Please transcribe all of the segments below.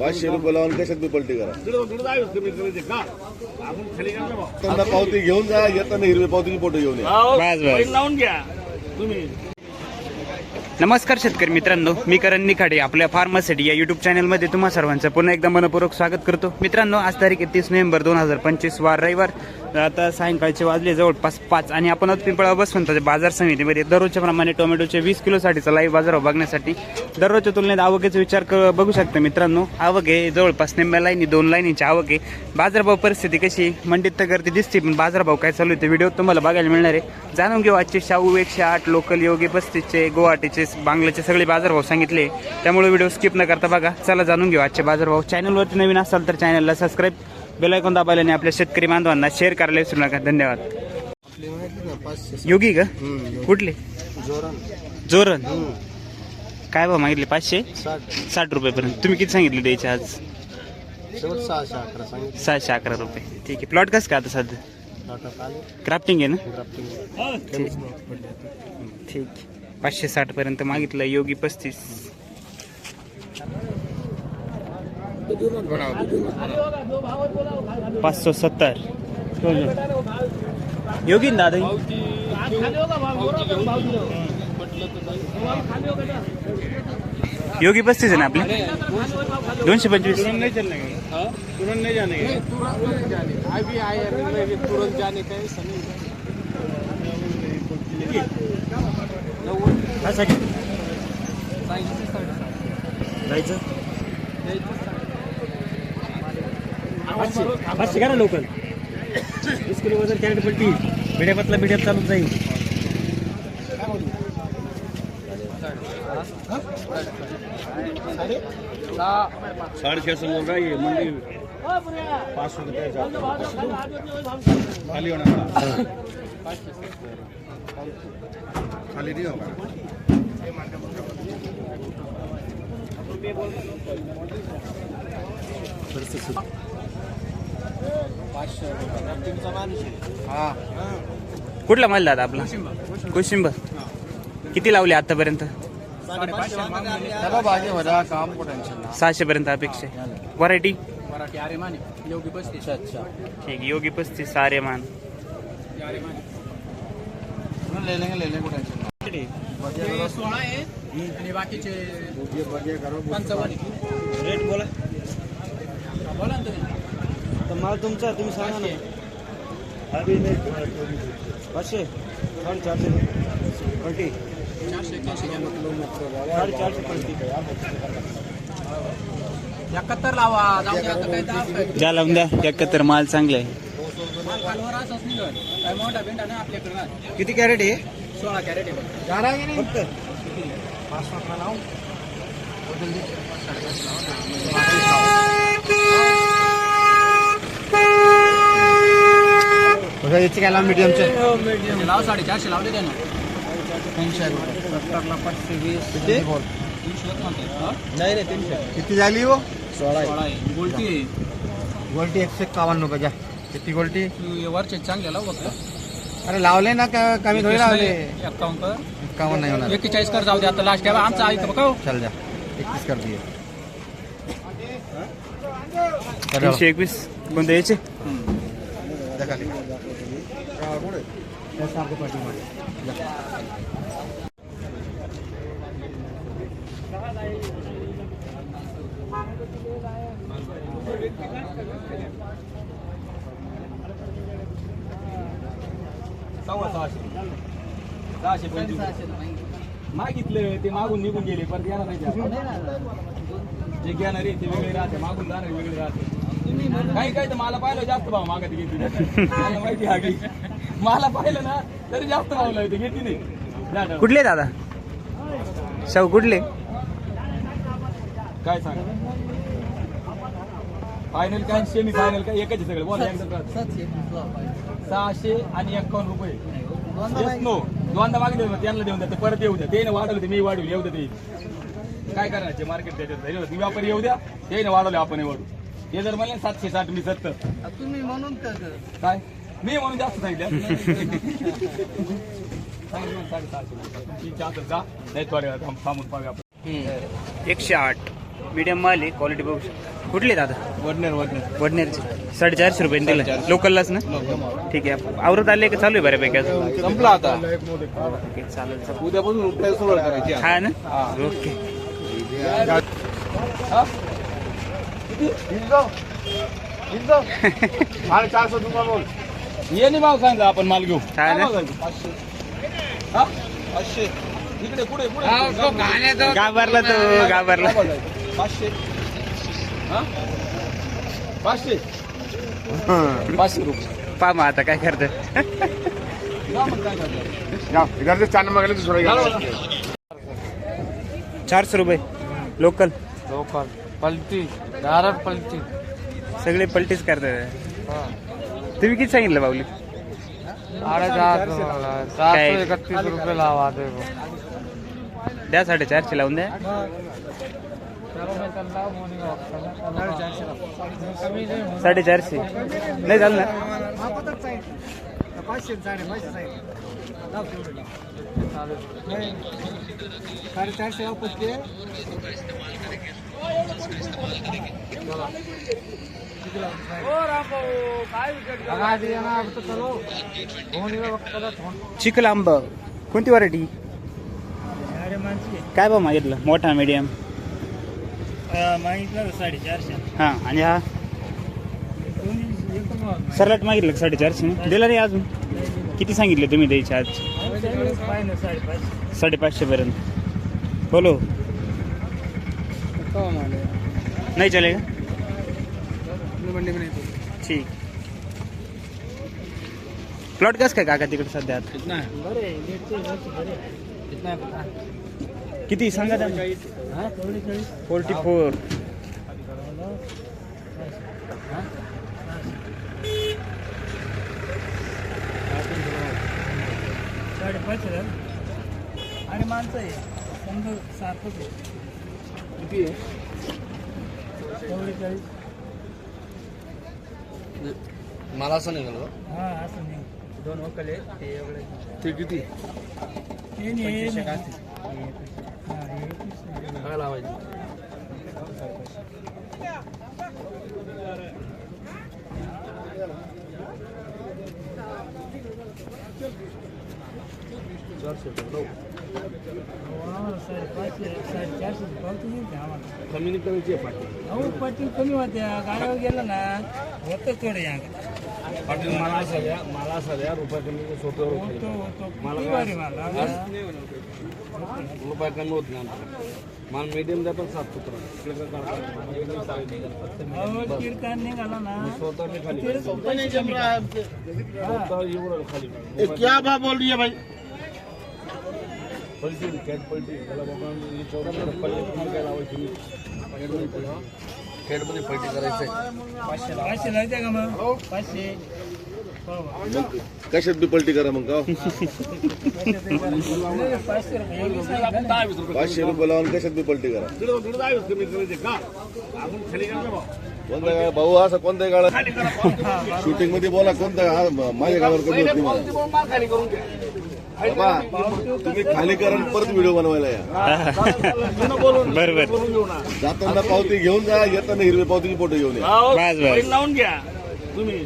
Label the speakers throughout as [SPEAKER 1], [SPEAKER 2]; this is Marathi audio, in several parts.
[SPEAKER 1] 500 रुपये लावून कशात बी पलटी करा. त्यांना पावती घेऊन जा, येताना हिरवी पावतीची फोटो घेऊन या.
[SPEAKER 2] बस लावून घ्या तुम्ही. नमस्कार शेतकरी मित्रांनो, मी करण निखाडे आपल्या फार्मासिटी या युट्यूब चॅनलमध्ये तुम्हा सर्वांचं पुन्हा एकदा मनपूर्वक स्वागत करतो. मित्रांनो, आज तारीख 30 नोव्हेंबर 2025 वार रविवार. आता सायंकाळचे वाजले जवळपास 5 आणि आपण आहोत पिंपळगाव बसवंताच्या बाजार समितीमध्ये. दररोजच्या प्रमाणे टोमॅटोचे 20 किलोसाठीचा लाईव्ह बाजार बघण्यासाठी दररोजच्या तुलनेत आवकेचा विचार बघू शकता. मित्रांनो, आवक आहे जवळपास निम्म्या लाईनी 2 लाईनीची आवक आहे. बाजारभाव परिस्थिती कशी मंडीत तर गर्दी दिसते, पण बाजारभाव काय चालू आहे ते व्हिडिओ तुम्हाला बघायला मिळणार आहे. जाणून घेऊ आजचे शाहू 108, लोकल योगी 35चे, गुवाहाटीचे, बांगलाचे सगळे बाजारभाव सांगितले, त्यामुळे व्हिडिओ स्किप न करता बघा. चला जाणून घेऊ आजचे बाजारभाव. चॅनलवरती नवीन असाल तर चॅनलला सबस्क्राईब, बेल आयकॉन दाबायला आणि आपल्या शेतकरी बांधवांना शेअर करायला विसरू नका. धन्यवाद. योगी का कुठले? जोरण. काय भाव मागितले? 560 रुपयेपर्यंत. तुम्ही किती सांगितले द्यायचे आज? 611 रुपये. ठीक आहे. प्लॉट कसं का आता सध्या? क्राफ्टिंग आहे ना? ठीक. 560 पर्यंत मागितलं. योगी 35. $570 योगी दादा. योगी 35 आहे ना आपले? 225. जायचं 500 का ना लोकल. 20 किलो वजन कॅरेट पलटी बिड्यापातला बिड्यात चालून जाईल.
[SPEAKER 1] साढ़े 600 बोल रहा है ये मंडी. 500 रुपये खाली होना खाली नहीं होगा.
[SPEAKER 2] कुठला माल दादा आपला? कोशिंबर. किती लावले आतापर्यंत? 600 पर्यंत अपेक्षा. व्हरायटी ठीक. योगी 35 आर्यमान.
[SPEAKER 3] ले लेंगे को टेंशन. 16 आहे आणि बाकीचे 55.
[SPEAKER 2] रेट बोला
[SPEAKER 3] बोला ना तुम्ही.
[SPEAKER 2] तर माल तुमचा तुम्ही सांगा ना. 500 450 पलटी
[SPEAKER 3] 71 लावा. जाऊ द्या आता काय दाब.
[SPEAKER 2] ज्या लावून द्या 71. माल चांगला आहे.
[SPEAKER 3] खालवर असंच निघत. काय मोठा भेंडा ना आपल्याकडे.
[SPEAKER 2] किती कॅरेट आहे?
[SPEAKER 3] 16 कॅरेट आहे.
[SPEAKER 2] जाणार की नाही? फक्त
[SPEAKER 3] 500 लावून
[SPEAKER 2] याची काय लावून मीडियमचे
[SPEAKER 3] लाव. 450 लावले त्यानं. 70ला 520
[SPEAKER 2] नाही रे 300. किती झाली हो?
[SPEAKER 3] 16 गोल्टी आहे.
[SPEAKER 2] गोल्टी 151 रुपये. जा किती गोल्टी?
[SPEAKER 3] वरचे चांगले लाव बघ.
[SPEAKER 2] अरे लावले ना कमी थोडी लावले.
[SPEAKER 3] 51
[SPEAKER 2] नाही होणार.
[SPEAKER 3] 41 कर. जाऊ दे आता लास्ट आहे आमचा. ऐक बघा.
[SPEAKER 2] चल जा 21 कर दिए. 321 कोणते यायचे?
[SPEAKER 3] मागितलं ते मागून निघून गेले. परत येणार नाही. जे घेणार आहे ते वेगळे राहते, मागून जाणार वेगळे राहते. काही काय तर मला पाहिलं जास्त भाव मागत घेतली. मला माहिती हा की मला पाहिलं ना तरी जास्त भाव लावते घेतली नाही.
[SPEAKER 2] कुठले दादा? शाहू कुठले?
[SPEAKER 3] काय सांग. फायनल काय सेमी फायनल काय एकच आहे सगळं. बोला एकदा. 600 आणि 51 रुपये. दोनदा मागितले त्यांना देऊन द्या. परत येऊ द्या. ते वाढवले मी वाढवले. येऊ द्या. ते काय करणार मार्केट त्याच्यात व्यापारी येऊ द्या. ते वाढवले आपण वाढू. हे जर म्हणले 760 मी 70.
[SPEAKER 4] तुम्ही म्हणून
[SPEAKER 3] काय मी म्हणून जास्त सांगितलं.
[SPEAKER 2] $108 मीडियम माल आहे, क्वालिटी बघू शकता. कुठले दादा?
[SPEAKER 3] वडनेर
[SPEAKER 2] वडनेरचे 450 रुपये दिलं लोकललाच ना. ठीक आहे. आवरत आले का चालू आहे बऱ्यापैकी अजून?
[SPEAKER 3] संपला आता.
[SPEAKER 2] ओके चालेल.
[SPEAKER 3] उद्यापासून सुरुवात करायची.
[SPEAKER 2] हा ना. ओके.
[SPEAKER 3] ये नाही भाव सांगितलं आपण माल घेऊ.
[SPEAKER 2] हा ना.
[SPEAKER 3] 500 इकडे पुढे
[SPEAKER 2] घाबरला तो घाबरला.
[SPEAKER 3] 500 रुपये.
[SPEAKER 2] पा मग आता काय करतं. 400 रुपये लोकल.
[SPEAKER 3] पलटी डायरेक्ट पलटी
[SPEAKER 2] सगळे पलटीच करतात. तुम्ही किती सांगितलं बावली?
[SPEAKER 3] 431 रुपये लावा दे.
[SPEAKER 2] द्या 450 लावून द्या. 450 नाही झालं ना. 450. चिखल आंब कोणती व्हरायटी? काय भाव मागितलं? मोठा मीडियम
[SPEAKER 4] मागितलं 450.
[SPEAKER 2] हा. आणि हा सरलाट मागितलं 450 दिला नाही अजून. किती सांगितले तुम्ही द्यायचे आज? 550 पर्यंत. बोलो नाही चलेगा. ठीक. प्लॉट कसं काय काका तिकडे सध्या? किती सांगा त्या? 44.
[SPEAKER 4] आणि माणसं आहे 7
[SPEAKER 3] किती आहे?
[SPEAKER 4] 44.
[SPEAKER 3] मला असं नाही गेलो.
[SPEAKER 4] हा असं नाही. 2 वकल आहे ते एवढे.
[SPEAKER 3] ते किती
[SPEAKER 4] हे नाही
[SPEAKER 3] काय लावायचं? कमी नाही करायची आहे पाटील.
[SPEAKER 4] अहो पाटील कमी होत्या गाड्यावर गेला ना होतं थोडं या
[SPEAKER 3] पाटील मला सगळ्या रुपये कमी स्वतःवर
[SPEAKER 4] होतो
[SPEAKER 3] मला
[SPEAKER 4] किती
[SPEAKER 3] काय?
[SPEAKER 4] भारी मला
[SPEAKER 3] रुपये कमी होत नाही मला मीडियम द्या पण 7 पुत्र
[SPEAKER 4] अहो कीर्तन निघाला ना
[SPEAKER 3] स्वतः मी खाली
[SPEAKER 4] तेच पैसे कमी करा.
[SPEAKER 3] स्वतः एवढं खाली
[SPEAKER 1] क्या बात बोल रही है भाई?
[SPEAKER 3] पलटी कॅट पलटी त्याला बाबा पल्ले काय लावायची खेडमध्ये पलटी करायचं
[SPEAKER 4] 500 लागते का मग? 500
[SPEAKER 1] कशात बी पलटी करा मग का?
[SPEAKER 4] 500 रुपये एवढी सांगितलं ना.
[SPEAKER 1] 500 रुपये लावून कशात बी पलटी करा. कोणत्या गाळा भाऊ असं कोणत्या गाळा शूटिंग मध्ये बोला कोणत्या माझ्या गावावर कमी होत नाही मला. बाबा तुम्ही खाली करा आणि परत व्हिडिओ बनवायला या.
[SPEAKER 2] बरोबर.
[SPEAKER 1] जाताना पावती घेऊन जा, येताना हिरवे पावतीची फोटो घेऊन या.
[SPEAKER 2] बस बस.
[SPEAKER 3] लावून घ्या तुम्ही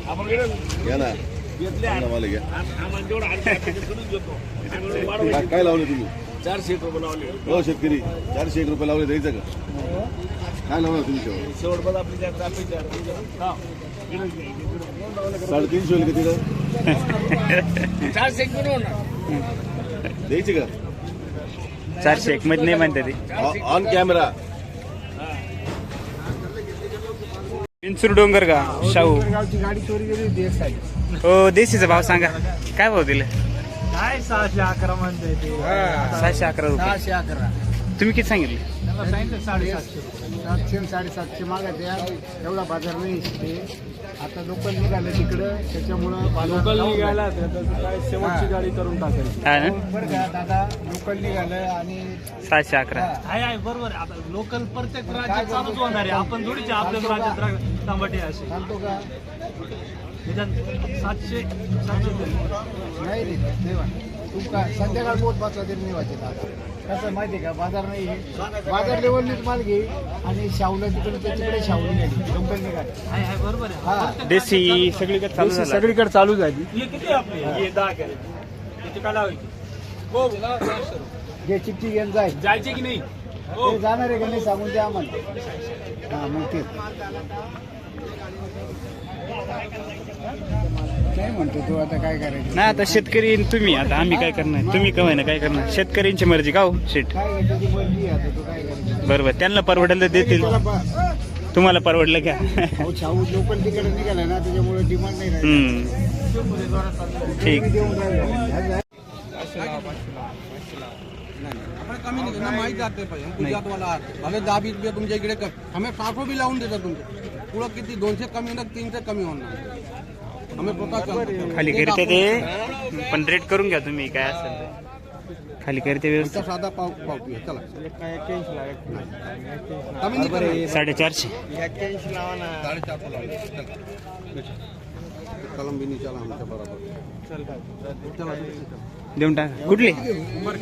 [SPEAKER 3] आपण
[SPEAKER 1] घ्या ना चांगला माल घ्या.
[SPEAKER 3] घेतले
[SPEAKER 1] काय लावले तुम्ही?
[SPEAKER 3] 400 रुपये लावले.
[SPEAKER 1] हो शेतकरी 401 रुपये लावले द्यायचं का? काय लावणार तुम्ही शेवट?
[SPEAKER 3] शेवट बघा आपली त्या ट्रॅफिकच्या
[SPEAKER 1] 350 होईल का तिथं?
[SPEAKER 3] 400 बनवणार
[SPEAKER 1] द्यायची का?
[SPEAKER 2] 401 मध्ये नाही म्हणते ते.
[SPEAKER 1] On camera.
[SPEAKER 2] विंचूर डोंगर का शाहू?
[SPEAKER 4] गाडी चोरी गेली देश आहे.
[SPEAKER 2] हो देशीचा भाव सांगा. काय भाव दिले?
[SPEAKER 4] काय 611 म्हणते ते.
[SPEAKER 2] 611 रुपये.
[SPEAKER 4] 611
[SPEAKER 2] तुम्ही किती सांगितले?
[SPEAKER 4] त्याला सांगितलं 750. 700 750 मागायचे एवढा बाजार नाही इथे. आता लोकल निघालं तिकडं त्याच्यामुळं
[SPEAKER 3] लोकल निघायला काय शेवटची गाडी करून टाकायची.
[SPEAKER 2] हा ना.
[SPEAKER 4] बरं का दादा लोकल निघालं आणि
[SPEAKER 2] 711.
[SPEAKER 5] आहे बरोबर आहे. आता लोकल प्रत्येक राज्यात चालूच होणार आहे. आपण थोडीच आपल्याच राज्यात टमाटे असे
[SPEAKER 4] सांगतो का
[SPEAKER 5] निदान 700
[SPEAKER 4] नाही रे देवा तुमका संध्याकाळ पोत 5 वाजेर नाही वाजत आता कसं माहिती आहे का बाजार नाही आहे बाजार लेवलनीच माल घे आणि शावला तिकडे शावली गेली डोंगर निघाली
[SPEAKER 5] बरोबर आहे.
[SPEAKER 4] हा
[SPEAKER 2] देशी सगळीकडे चालू झालं.
[SPEAKER 4] सगळीकडे चालू झाली
[SPEAKER 5] हे किती आपले हे 10 कॅरेट त्याची काय लावायची हो ना 400 रुपये.
[SPEAKER 4] जे चिठ्ठी घेऊन जाय
[SPEAKER 5] जायचे की नाही
[SPEAKER 4] ते जाणार आहे का नाही सांगून द्या आम्हाला हा मग ते काय म्हणतो तू आता काय करायचं
[SPEAKER 2] नाही आता शेतकरी तुम्ही आता आम्ही काय करणार तुम्ही कमाय ना काय करणार शेतकऱ्यांची मर्जी का हो शेट
[SPEAKER 4] काय आहे त्याची मर्जी आहे आता तू काय करायचं
[SPEAKER 2] बरोबर त्यांना परवडायला देतील तुम्हाला परवडलं का
[SPEAKER 4] अहो शाहू लोकल तिकडे निघाला ना त्याच्यामुळे डिमांड नाही राहिली.
[SPEAKER 2] ठीक
[SPEAKER 4] देऊन राहिलो.
[SPEAKER 6] कमी नहीं करना माहिती जाते पाहिजे हम गुजरात वाला भले 10-20 रुपये तुमच्या इकडे हमें 700 भी लावून देतात तुमचे पुढं किती 200 कमी ना 300 कमी होणार हमें पता चलतो
[SPEAKER 2] खाली करते ते पण रेट करून घ्या तुम्ही काय असेल ते. खाली करते व्यवस्थित
[SPEAKER 6] साधा पावती आहे. चला कमी नाही करणार.
[SPEAKER 2] 450
[SPEAKER 6] कलम भी नहीं चला आमच्या बरोबर चला
[SPEAKER 2] देऊन टाका कुठली बर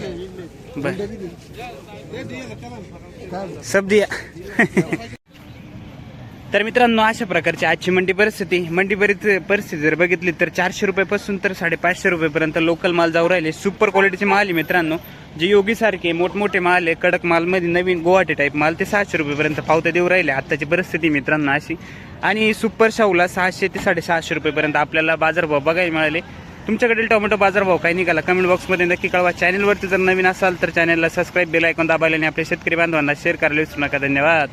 [SPEAKER 2] सब दिया तर मित्रांनो अशा प्रकारची आजची मंडी परिस्थिती जर बघितली तर 400 रुपयापासून तर 550 रुपयेपर्यंत लोकल माल जाऊ राहिले सुपर क्वालिटीचे माल आहे मित्रांनो जे योगीसारखे मोठमोठे माल आहे कडक मालमध्ये नवीन गुवाहाटी टाईप माल ते 600 रुपयेपर्यंत पावत्या देऊ राहिले आत्ताची परिस्थिती मित्रांनो अशी आणि सुपर शाहूला 600 ते 650 रुपयेपर्यंत आपल्याला बाजारभाव बघायला मिळाले तुमच्याकडील टोमॅटो बाजारभाव काय निघाला कमेंट बॉक्समध्ये नक्की कळवा चॅनलवरती जर नवीन असाल तर चॅनलला सबस्क्राईब बेल आयकॉन दाबायला आणि आपल्या शेतकरी बांधवांना शेअर करायला विसरू नका धन्यवाद.